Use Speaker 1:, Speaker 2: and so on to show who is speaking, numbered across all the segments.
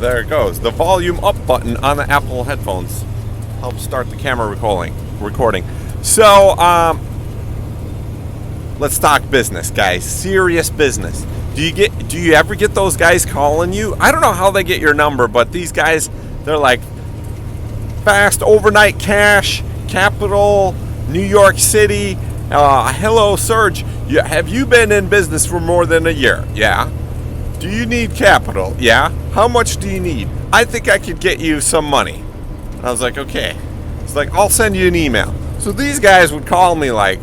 Speaker 1: There it goes. The volume up button on the Apple headphones helps start the camera recording. So, let's talk business, guys. Serious business. Do you ever get those guys calling you? I don't know how they get your number, but these guys, they're like, fast overnight cash, Capital, New York City. Hello, Serge. Have you been in business for more than a year? Yeah. Do you need capital? Yeah. How much do you need? I think I could get you some money. And I was like, okay. It's like, I'll send you an email. So these guys would call me like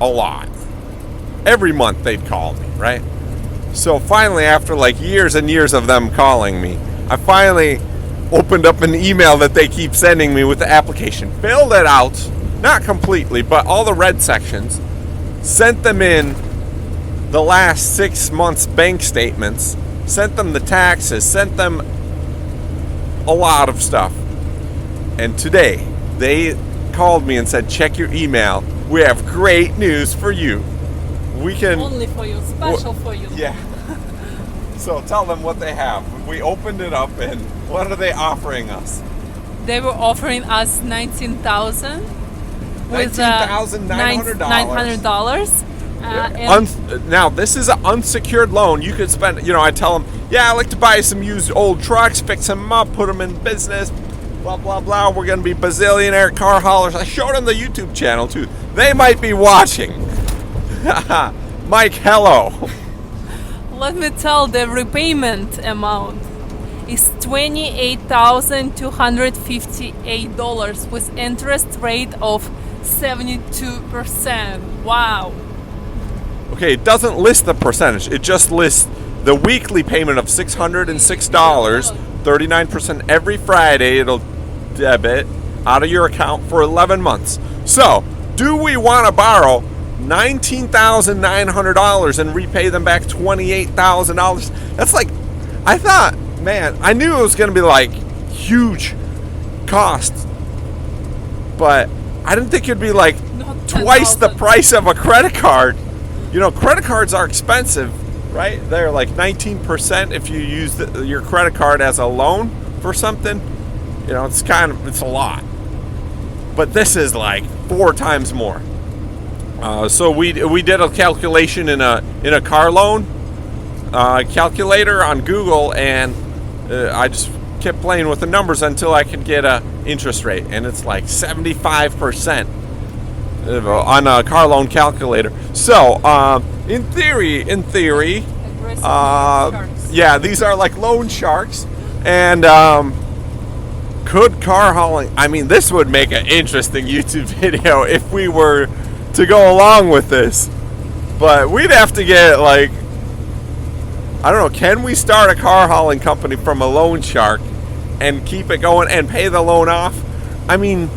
Speaker 1: a lot. Every month they'd call me, right? So finally, after like years and years of them calling me, I finally opened up an email that they keep sending me with the application. Filled it out, not completely, but all the red sections. Sent them in the last 6 months' bank statements. Sent them the taxes. Sent them a lot of stuff. And today, they called me and said, check your email. We have great news for you. We can...
Speaker 2: Only for you, special for you.
Speaker 1: Yeah. So tell them what they have. We opened it up, and what are they offering us?
Speaker 2: They were offering us $19,000 with
Speaker 1: $19,900.
Speaker 2: $900.
Speaker 1: Now, this is an unsecured loan. You could spend, I tell them, yeah, I like to buy some used old trucks, fix them up, put them in business, blah, blah, blah. We're going to be bazillionaire car haulers. I showed them the YouTube channel, too. They might be watching. Mike, hello.
Speaker 2: Let me tell, the repayment amount is $28,258 with interest rate of 72%. Wow.
Speaker 1: Okay, it doesn't list the percentage. It just lists the weekly payment of $606, 39% every Friday. It'll debit out of your account for 11 months. So, do we want to borrow $19,900 and repay them back $28,000? That's like, I thought, man, I knew it was going to be like huge costs, but I didn't think it'd be like twice the price of a credit card. Credit cards are expensive, right? They're like 19% if you use your credit card as a loan for something. It's a lot. But this is like 4 times more. So we did a calculation in a car loan calculator on Google, and I just kept playing with the numbers until I could get a interest rate, and it's like 75% on a car loan calculator. So in theory, yeah, these are like loan sharks, and could car hauling? I mean, this would make an interesting YouTube video if we were to go along with this, but we'd have to get like, I don't know, can we start a car hauling company from a loan shark and keep it going and pay the loan off? I mean,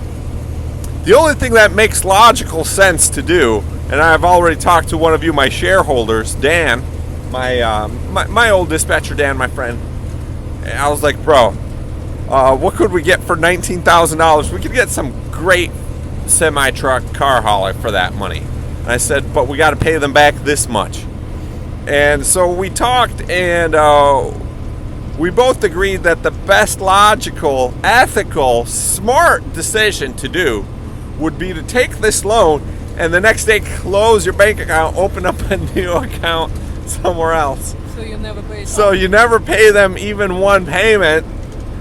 Speaker 1: the only thing that makes logical sense to do, and I've already talked to one of you, my shareholders, Dan, my old dispatcher, Dan, my friend. And I was like, bro, what could we get for $19,000? We could get some great semi-truck car hauler for that money. And I said, but we got to pay them back this much. And so we talked, and we both agreed that the best logical, ethical, smart decision to do would be to take this loan and the next day close your bank account, open up a new account somewhere else.
Speaker 2: So you never pay.
Speaker 1: So you never pay them even one payment.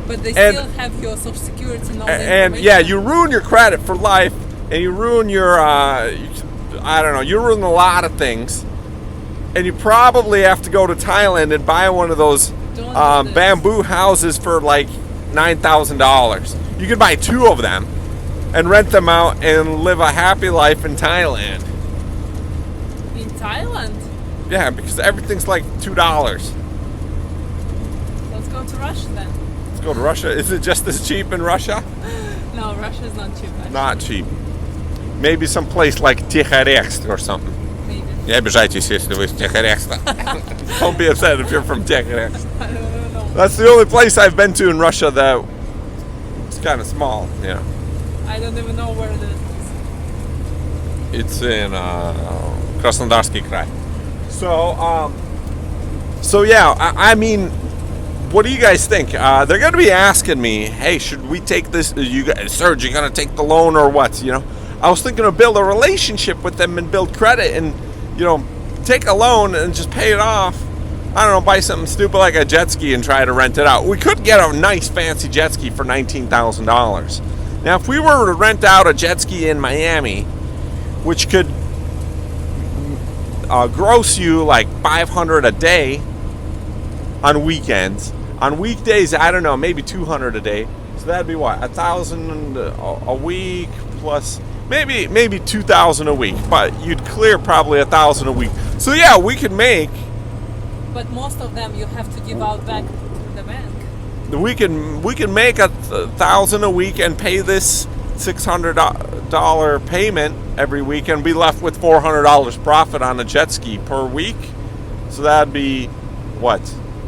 Speaker 2: But they still have your social security and all that.
Speaker 1: And yeah, you ruin your credit for life, and you ruin your, you ruin a lot of things. And you probably have to go to Thailand and buy one of those bamboo houses for like $9,000. You could buy 2 of them and rent them out and live a happy life in Thailand.
Speaker 2: In Thailand?
Speaker 1: Yeah, because everything's like $2.
Speaker 2: Let's go to Russia then.
Speaker 1: Let's go to Russia. Is it just as cheap in Russia?
Speaker 2: No, Russia's not cheap. Actually.
Speaker 1: Not cheap. Maybe some place like Tikhoretsk or something.
Speaker 2: Maybe.
Speaker 1: Не обижайтесь, если вы из Tikhoretsk. Don't be upset if you're from Tikhoretsk.
Speaker 2: I don't know.
Speaker 1: That's the only place I've been to in Russia that it's kind of small. Yeah.
Speaker 2: I don't even know where it is.
Speaker 1: It's in Krasnodarsky Krai. So yeah, I mean, what do you guys think? They're going to be asking me, hey, should we take this? Serge, you going to take the loan or what? I was thinking of build a relationship with them and build credit and, take a loan and just pay it off. I don't know, buy something stupid like a jet ski and try to rent it out. We could get a nice fancy jet ski for $19,000. Now, if we were to rent out a jet ski in Miami, which could gross you like $500 a day on weekends. On weekdays, I don't know, maybe $200 a day. So that'd be what, $1,000 a week plus maybe $2,000 a week. But you'd clear probably $1,000 a week. So yeah, we could make.
Speaker 2: But most of them you have to give out back to the bank.
Speaker 1: We can make $1,000 a week and pay this $600 payment every week and be left with $400 profit on a jet ski per week. So that'd be what,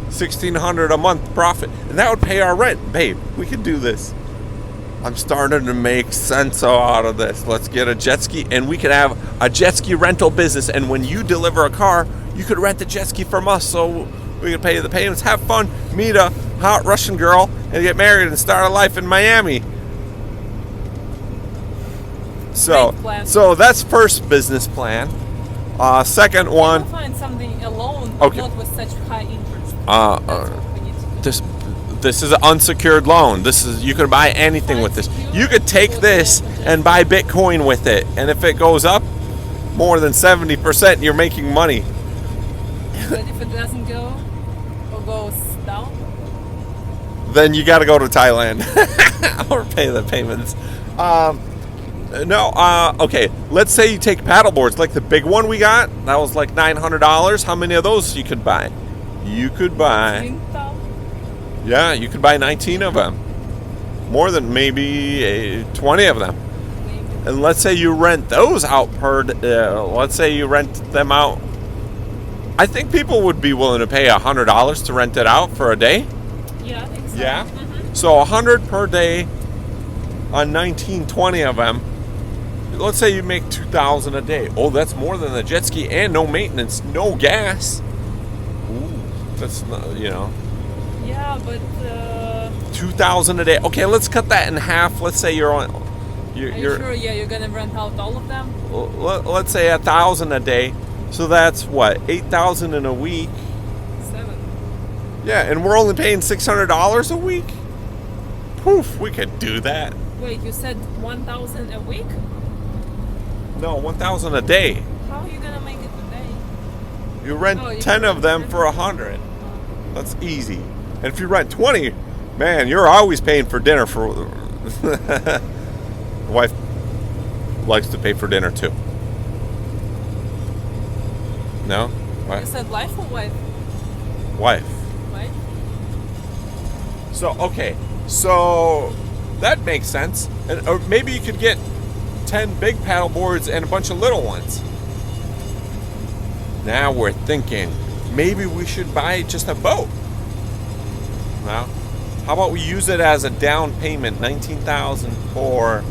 Speaker 1: $1,600 a month profit, and that would pay our rent. Babe, we could do this. I'm starting to make sense out of this. Let's get a jet ski, and we could have a jet ski rental business. And when you deliver a car, you could rent the jet ski from us, so we could pay the payments, have fun, meet a hot Russian girl, and get married and start a life in Miami. So that's first business plan. Second one.
Speaker 2: We'll find something alone,
Speaker 1: okay.
Speaker 2: Not with such high interest. That's what we need to do.
Speaker 1: This is an unsecured loan. You can buy anything with this. You could take this and buy Bitcoin with it, and if it goes up more than 70%, you're making money.
Speaker 2: But if it doesn't go or goes down,
Speaker 1: then you got to go to Thailand or pay the payments. Okay. Let's say you take paddle boards, like the big one we got. That was like $900. How many of those you could buy? You could buy. Yeah, you could buy 19 of them. More than maybe 20 of them. And let's say you rent those out let's say you rent them out. I think people would be willing to pay $100 to rent it out for a day.
Speaker 2: Yeah, I think so.
Speaker 1: Yeah?
Speaker 2: Mm-hmm.
Speaker 1: So $100 per day on 19-20 of them. Let's say you make $2,000 a day. Oh, that's more than the jet ski, and no maintenance, no gas. Ooh, that's not,
Speaker 2: Yeah, but
Speaker 1: $2,000 a day. Okay, let's cut that in half. Let's say you're on.
Speaker 2: Are you sure? Yeah, you're gonna rent out all of them.
Speaker 1: Let's say $1,000 a day. So that's what, $8,000 in a week.
Speaker 2: 7.
Speaker 1: Yeah, and we're only paying $600 a week. Poof, we could do that.
Speaker 2: Wait, you said 1,000 a week?
Speaker 1: No, 1,000 a day.
Speaker 2: How are you gonna make it a day?
Speaker 1: You rent 10 of them for $100. That's easy. And if you rent 20, man, you're always paying for dinner. For the wife likes to pay for dinner too. No? What?
Speaker 2: You said wife or wife?
Speaker 1: Wife.
Speaker 2: Wife?
Speaker 1: So, okay. So, that makes sense. Or maybe you could get 10 big paddle boards and a bunch of little ones. Now we're thinking, maybe we should buy just a boat. Now, how about we use it as a down payment, $19,000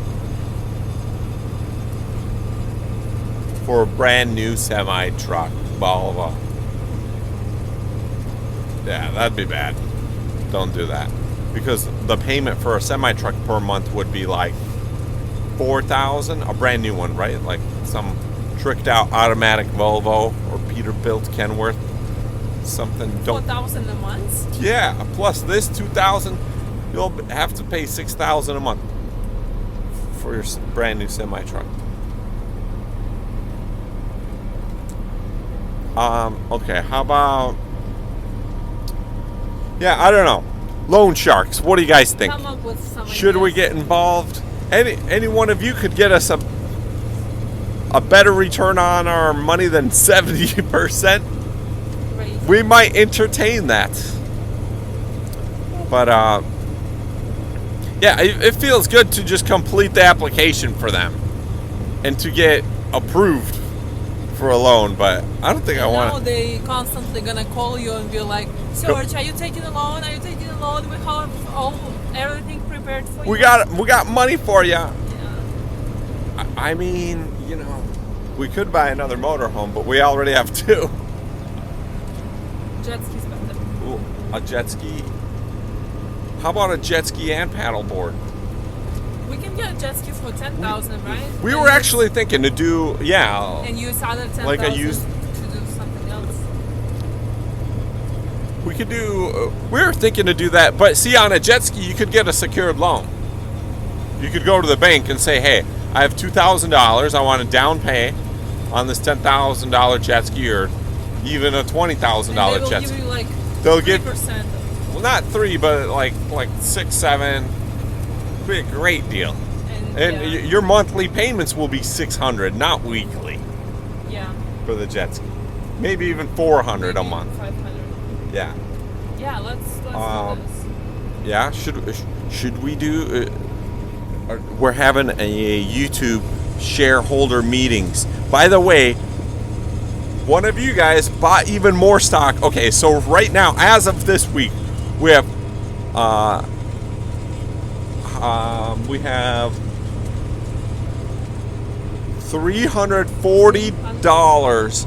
Speaker 1: for a brand new semi truck, blah blah. Yeah, that'd be bad. Don't do that, because the payment for a semi truck per month would be like $4,000, a brand new one, right? Like some tricked out automatic Volvo or Peterbilt Kenworth, something.
Speaker 2: $4,000 a month?
Speaker 1: Yeah, plus this $2,000, you'll have to pay $6,000 a month for your brand new semi truck. Okay, how about? Yeah, I don't know. Loan sharks. What do you guys think?
Speaker 2: Come up with some
Speaker 1: Should we get involved? Any one of you could get us a better return on our money than 70%.
Speaker 2: Crazy.
Speaker 1: We might entertain that. But yeah, it feels good to just complete the application for them and to get approved for a loan, but I don't think I want
Speaker 2: Now they constantly gonna call you and be like, Serge, are you taking a loan? Are you taking a loan? We have everything prepared for you.
Speaker 1: We got money for you.
Speaker 2: Yeah.
Speaker 1: I mean, we could buy another motorhome, but we already have 2.
Speaker 2: Jet ski's better.
Speaker 1: Ooh, a jet ski. How about a jet ski and paddleboard?
Speaker 2: We can get a jet ski for 10,000, right?
Speaker 1: We
Speaker 2: And
Speaker 1: were
Speaker 2: use-
Speaker 1: actually thinking to do, yeah,
Speaker 2: and use other 10,000
Speaker 1: like a used-
Speaker 2: to do something else.
Speaker 1: we could do, we were thinking to do that, but see, on a jet ski, you could get a secured loan. You could go to the bank and say, hey, I have $2,000, I want to down pay on this $10,000 jet ski, or even a $20,000
Speaker 2: And they will
Speaker 1: jet
Speaker 2: give
Speaker 1: ski.
Speaker 2: you like
Speaker 1: They'll give,
Speaker 2: 3%.
Speaker 1: well, not 3, but like 6, 7. Be a great deal. And
Speaker 2: yeah,
Speaker 1: your monthly payments will be $600, not weekly,
Speaker 2: yeah,
Speaker 1: for the jet ski. Maybe even $400 a
Speaker 2: maybe
Speaker 1: month.
Speaker 2: 500.
Speaker 1: Yeah.
Speaker 2: Yeah, let's do
Speaker 1: Um,
Speaker 2: this.
Speaker 1: Yeah. Should we do? We're having a YouTube shareholder meetings. By the way, one of you guys bought even more stock. Okay, so right now, as of this week, we have $340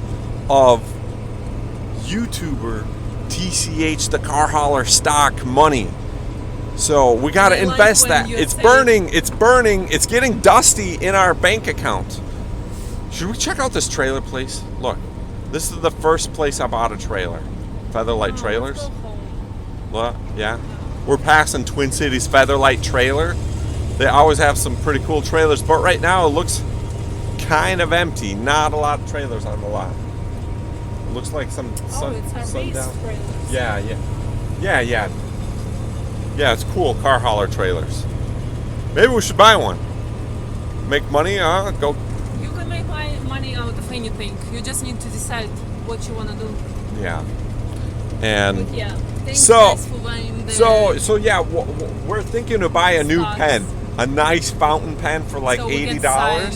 Speaker 1: of YouTuber TCH the Car Hauler stock money. So we got to
Speaker 2: I like
Speaker 1: invest
Speaker 2: when
Speaker 1: that.
Speaker 2: you
Speaker 1: It's
Speaker 2: say-
Speaker 1: burning. It's burning. It's getting dusty in our bank account. Should we check out this trailer place? Look, this is the first place I bought a trailer. Featherlight
Speaker 2: Oh,
Speaker 1: Trailers.
Speaker 2: let's go home.
Speaker 1: Look, yeah. We're passing Twin Cities Featherlight Trailer. They always have some pretty cool trailers, but right now it looks kind of empty. Not a lot of trailers on the lot. It looks like some
Speaker 2: Oh, it's our base
Speaker 1: sundown.
Speaker 2: trailers.
Speaker 1: Yeah. Yeah, it's cool car hauler trailers. Maybe we should buy one. Make money, go.
Speaker 2: You can make money out of anything. You just need to decide what you want to do.
Speaker 1: Yeah. And
Speaker 2: But yeah, thanks
Speaker 1: So-
Speaker 2: guys for buying the.
Speaker 1: so yeah, we're thinking to buy a new
Speaker 2: Stocks.
Speaker 1: pen, a nice fountain pen for like
Speaker 2: So we can
Speaker 1: $80.
Speaker 2: sign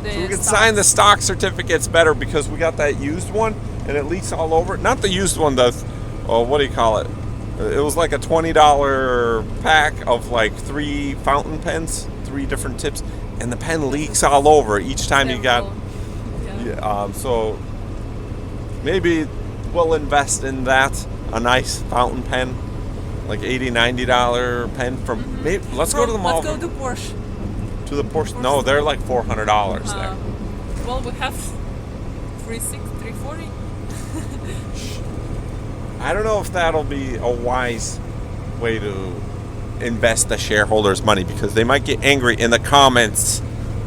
Speaker 2: the
Speaker 1: So we can
Speaker 2: stocks.
Speaker 1: sign the stock certificates better because we got that used one and it leaks all over. Not the used one, what do you call it? It was like a $20 pack of like 3 fountain pens, 3 different tips, and the pen leaks all over each time you got.
Speaker 2: Yeah.
Speaker 1: So maybe we'll invest in that, a nice fountain pen, like $80, $90 pen from. Maybe let's go to the mall.
Speaker 2: Let's go to Porsche.
Speaker 1: To the Porsche. No, they're like $400 there.
Speaker 2: Well, we have 340.
Speaker 1: I don't know if that'll be a wise way to invest the shareholders' money because they might get angry in the comments.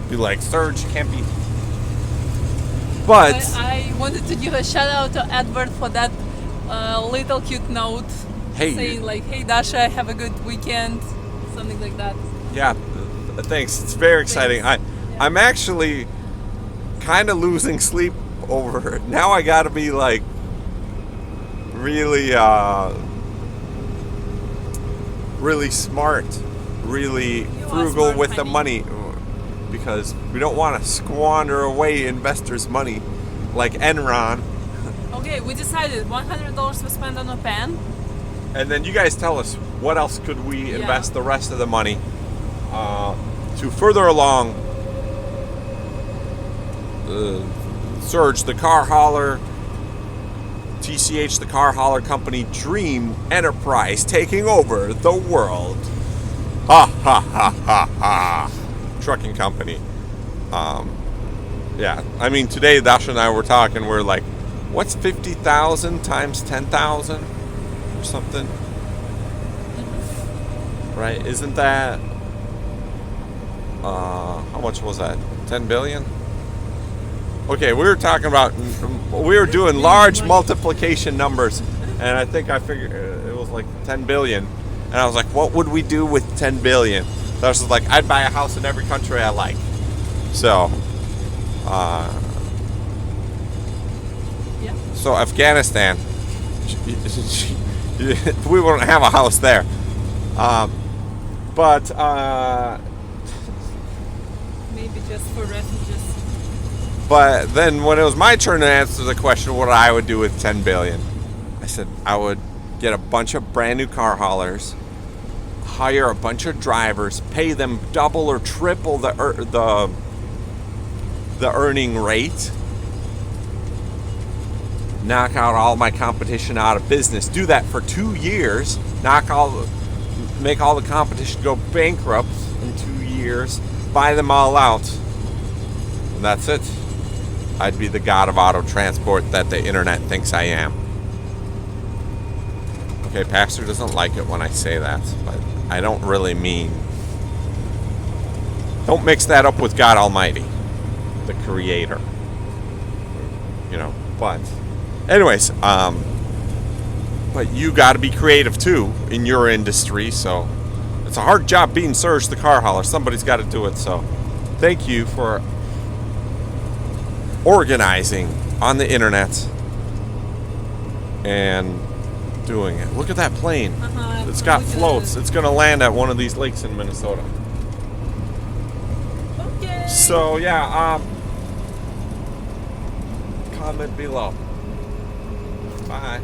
Speaker 1: Be like, Serge, you can't be. But
Speaker 2: I wanted to give a shout out to Edward for that little cute note
Speaker 1: Hey.
Speaker 2: saying like, "Hey Dasha, have a good weekend," something like that.
Speaker 1: yeah, thanks. It's very exciting. I'm actually kind of losing sleep over it. Now I got to be like really really smart, really
Speaker 2: are
Speaker 1: frugal
Speaker 2: smart,
Speaker 1: with the
Speaker 2: honey.
Speaker 1: money because we don't want to squander away investors' money like Enron.
Speaker 2: Okay, we decided $100 we spend on a pen.
Speaker 1: And then you guys tell us what else could we
Speaker 2: Yeah.
Speaker 1: invest the rest of the money to further along Surge, the car hauler, TCH, the car hauler company dream enterprise taking over the world. Ha ha ha ha ha. Trucking company. Yeah, I mean today Dasha and I were talking, we're like, what's 50,000 times 10,000 or something? Right, isn't that how much was that? 10 billion? Okay, we were talking about, we were doing large multiplication numbers, and I think I figured it was like 10 billion. And I was like, what would we do with 10 billion? So I was like, I'd buy a house in every country I like. So,
Speaker 2: Yeah.
Speaker 1: so Afghanistan, we wouldn't have a house there. But
Speaker 2: Maybe just for refugees.
Speaker 1: But then when it was my turn to answer the question what I would do with 10 billion, I said I would get a bunch of brand new car haulers, hire a bunch of drivers, pay them double or triple the earning rate, knock out all my competition out of business, do that for 2 years, knock all make all the competition go bankrupt in 2 years, buy them all out, and that's it. I'd be the god of auto transport that the internet thinks I am. Okay, Pastor doesn't like it when I say that, but I don't really mean. Don't mix that up with God Almighty, the Creator. You know, but anyways, but you got to be creative too in your industry, so it's a hard job being Serge the car hauler. Somebody's got to do it, so thank you for organizing on the internet and doing it. Look at that plane. It's got floats. It's going to land at one of these lakes in Minnesota.
Speaker 2: Okay.
Speaker 1: So yeah, comment below. Bye.